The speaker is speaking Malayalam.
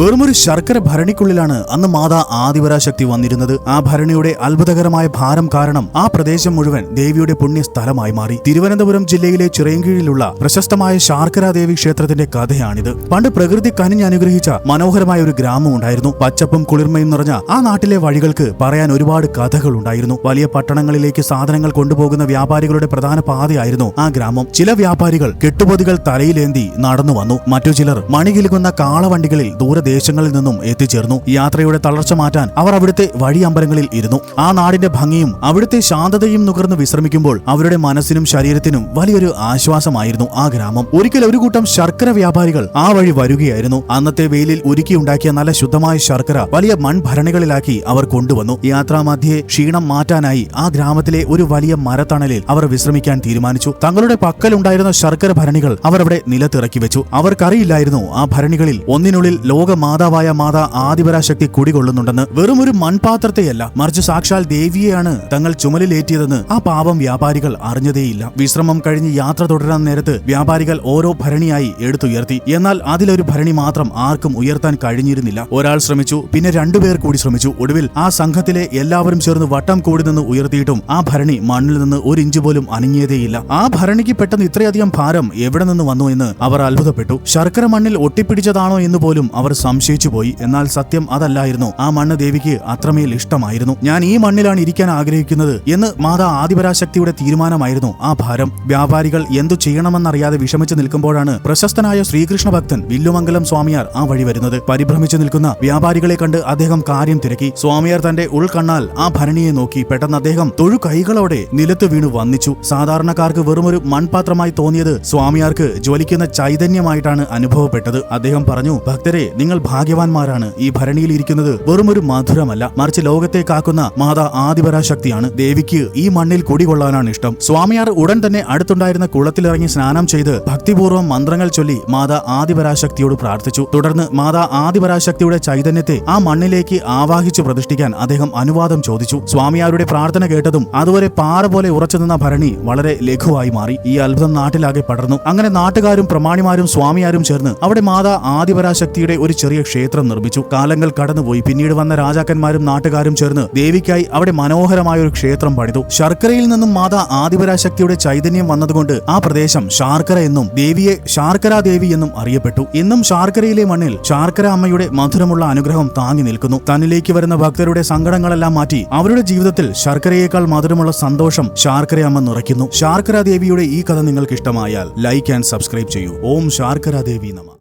വെറുമൊരു ശർക്കര ഭരണിക്കുള്ളിലാണ് അന്ന് മാതാ ആദിപരാശക്തി വന്നിരുന്നത്. ആ ഭരണിയുടെ അത്ഭുതകരമായ ഭാരം കാരണം ആ പ്രദേശം മുഴുവൻ ദേവിയുടെ പുണ്യ സ്ഥലമായി മാറി. തിരുവനന്തപുരം ജില്ലയിലെ ചിറയൻകീഴിലുള്ള പ്രശസ്തമായ ശാർക്കരാദേവി ക്ഷേത്രത്തിന്റെ കഥയാണിത്. പണ്ട് പ്രകൃതി കനിഞ്ഞനുഗ്രഹിച്ച മനോഹരമായ ഒരു ഗ്രാമം ഉണ്ടായിരുന്നു. പച്ചപ്പും കുളിർമയും നിറഞ്ഞ ആ നാട്ടിലെ വഴികൾക്ക് പറയാൻ ഒരുപാട് കഥകൾ ഉണ്ടായിരുന്നു. വലിയ പട്ടണങ്ങളിലേക്ക് സാധനങ്ങൾ കൊണ്ടുപോകുന്ന വ്യാപാരികളുടെ പ്രധാന പാതയായിരുന്നു ആ ഗ്രാമം. ചില വ്യാപാരികൾ കെട്ടുപൊതികൾ തലയിലേന്തി നടന്നു വന്നു. മറ്റു ചിലർ മണികിലുകുന്ന കാളവണ്ടികളിൽ ദൂരദേശങ്ങളിൽ നിന്നും എത്തിച്ചേർന്നു. യാത്രയുടെ തളർച്ച മാറ്റാൻ അവർ അവിടുത്തെ വഴിയമ്പലങ്ങളിൽ ഇരുന്നു. ആ നാടിന്റെ ഭംഗിയും അവിടുത്തെ ശാന്തതയും നുകർന്ന് വിശ്രമിക്കുമ്പോൾ അവരുടെ മനസ്സിനും ശരീരത്തിനും വലിയൊരു ആശ്വാസമായിരുന്നു ആ ഗ്രാമം. ഒരിക്കൽ ഒരു കൂട്ടം ശർക്കര വ്യാപാരികൾ ആ വഴി വരികയായിരുന്നു. അന്നത്തെ വെയിലിൽ ഉരുക്കിയുണ്ടാക്കിയ നല്ല ശുദ്ധമായ ശർക്കര വലിയ മൺഭരണികളിലാക്കി അവർ കൊണ്ടുവന്നു. യാത്രാമധ്യേ ക്ഷീണം മാറ്റാനായി ആ ഗ്രാമത്തിലെ ഒരു വലിയ മരത്തണലിൽ അവർ വിശ്രമിക്കാൻ തീരുമാനിച്ചു. തങ്ങളുടെ പക്കലുണ്ടായിരുന്ന ശർക്കര ഭരണികൾ അവർ അവിടെ നിലത്തിറക്കി വെച്ചു. അവർക്കറിയില്ലായിരുന്നു ആ ഭരണികളിൽ ഒന്നിനുള്ളിൽ ലോകമാതാവായ മാതാ ആദിപരാശക്തി കുടികൊള്ളുന്നുണ്ടെന്ന്. വെറും ഒരു മൺപാത്രത്തെയല്ല, മറിച്ച് സാക്ഷാൽ ദേവിയെയാണ് തങ്ങൾ ചുമലിലേറ്റിയതെന്ന് ആ പാവം വ്യാപാരികൾ അറിഞ്ഞതേയില്ല. വിശ്രമം കഴിഞ്ഞ് യാത്ര തുടരാൻ നേരത്ത് വ്യാപാരികൾ ഓരോ ഭരണിയായി എടുത്തുയർത്തി. എന്നാൽ അതിലൊരു ഭരണി മാത്രം ആർക്കും ഉയർത്താൻ കഴിഞ്ഞിരുന്നില്ല. ഒരാൾ ശ്രമിച്ചു, പിന്നെ രണ്ടുപേർ കൂടി ശ്രമിച്ചു. ഒടുവിൽ ആ സംഘത്തിലെ എല്ലാവരും ചേർന്ന് വട്ടം കൂടി നിന്ന് ഉയർത്തിയിട്ടും ആ ഭരണി മണ്ണിൽ നിന്ന് ഒരു ഇഞ്ച് പോലും അനങ്ങിയതേയില്ല. ആ ഭരണിക്ക് പെട്ടെന്ന് ഇത്രയധികം ഭാരം എവിടെ നിന്ന് വന്നു എന്ന് അവർ അത്ഭുതപ്പെട്ടു. ശർക്കര മണ്ണിൽ ഒട്ടിപ്പിടിച്ചതാണോ എന്ന് പോലും അവർ സംശയിച്ചു പോയി. എന്നാൽ സത്യം അതല്ലായിരുന്നു. ആ മണ്ണ് ദേവിക്ക് അത്രമേൽ ഇഷ്ടമായിരുന്നു. ഞാൻ ഈ മണ്ണിലാണ് ഇരിക്കാൻ ആഗ്രഹിക്കുന്നത് എന്ന് മാതാ ആദിപരാശക്തിയുടെ തീരുമാനമായിരുന്നു ആ ഭാരം. വ്യാപാരികൾ എന്തു ചെയ്യണമെന്നറിയാതെ വിഷമിച്ചു നിൽക്കുമ്പോഴാണ് പ്രശസ്തനായ ശ്രീകൃഷ്ണ ഭക്തൻ വില്ലുമംഗലം സ്വാമിയാർ ആ വഴി വരുന്നത്. പരിഭ്രമിച്ചു നിൽക്കുന്ന വ്യാപാരികളെ കണ്ട് അദ്ദേഹം കാര്യം തിരക്കി. സ്വാമിയാർ തന്റെ ഉൾക്കണ്ണാൽ ആ ഭരണിയെ നോക്കി. പെട്ടെന്ന് അദ്ദേഹം തൊഴു കൈകളോടെ നിലത്ത് വീണു വന്നിച്ചു. സാധാരണക്കാർക്ക് വെറുമൊരു മൺപാത്രമായി തോന്നിയത് സ്വാമിയാർക്ക് ജ്വലിക്കുന്ന ചൈതന്യമായിട്ടാണ് അനുഭവപ്പെട്ടത്. അദ്ദേഹം പറഞ്ഞു, ഭക്തരെ, നിങ്ങൾ ഭാഗ്യവാന്മാരാണ്. ഈ ഭരണിയിൽ ഇരിക്കുന്നത് വെറുമൊരു മധുരമല്ല, മറിച്ച് ലോകത്തെ കാക്കുന്ന മാതാ ആദിപരാശക്തിയാണ്. ദേവിക്ക് ഈ മണ്ണിൽ കുടികൊള്ളാനാണ് ഇഷ്ടം. സ്വാമിയാർ ഉടൻ തന്നെ അടുത്തുണ്ടായിരുന്ന കുളത്തിലിറങ്ങി സ്നാനം ചെയ്ത് ഭക്തിപൂർവ്വം മന്ത്രങ്ങൾ ചൊല്ലി മാതാ ആദിപരാശക്തിയോട് പ്രാർത്ഥിച്ചു. തുടർന്ന് മാതാ ആദിപരാശക്തിയുടെ ചൈതന്യത്തെ ആ മണ്ണിലേക്ക് ആവാഹിച്ചു പ്രതിഷ്ഠിക്കാൻ അദ്ദേഹം അനുവാദം ചോദിച്ചു. സ്വാമിയാരുടെ പ്രാർത്ഥന കേട്ടതും അതുവരെ പാറ പോലെ ഉറച്ചു നിന്ന ഭരണി വളരെ ലഘുവായി മാറി. ഈ അത്ഭുതം നാട്ടിലാകെ പടർന്നു. അങ്ങനെ നാട്ടുകാരും പ്രമാണിമാരും സ്വാമിയാരും ചേർന്ന് അവിടെ മാതാ ആദിപരാശക്തിയുടെ ഒരു ചെറിയ ക്ഷേത്രം നിർമ്മിച്ചു. കാലങ്ങൾ കടന്നുപോയി. പിന്നീട് വന്ന രാജാക്കന്മാരും നാട്ടുകാരും ചേർന്ന് ദേവിക്കായി അവിടെ മനോഹരമായ ഒരു ക്ഷേത്രം പണിതു. ശർക്കരയിൽ നിന്നും മാതാ ആദിപരാശക്തിയുടെ ചൈതന്യം വന്നതുകൊണ്ട് ആ പ്രദേശം ശാർക്കര എന്നും ദേവിയെ ശാർക്കരാദേവി എന്നും അറിയപ്പെട്ടു. ഇന്നും ശാർക്കരയിലെ മണ്ണിൽ ശാർക്കര അമ്മയുടെ മധുരമുള്ള അനുഗ്രഹം താങ്ങി നിൽക്കുന്നു. തന്നിലേക്ക് വരുന്ന ഭക്തരുടെ സങ്കടങ്ങളെല്ലാം മാറ്റി അവരുടെ ജീവിതത്തിൽ ശർക്കരയേക്കാൾ മധുരമുള്ള സന്തോഷം ശാർക്കരയമ്മ നിറയ്ക്കുന്നു. ശാർക്കരാദേവിയുടെ ഈ കഥ നിങ്ങൾക്ക് ഇഷ്ടമായാൽ ലൈക്ക് ആൻഡ് സബ്സ്ക്രൈബ് ചെയ്യൂ. ഓം ശാർക്കരാദേവി നമഃ.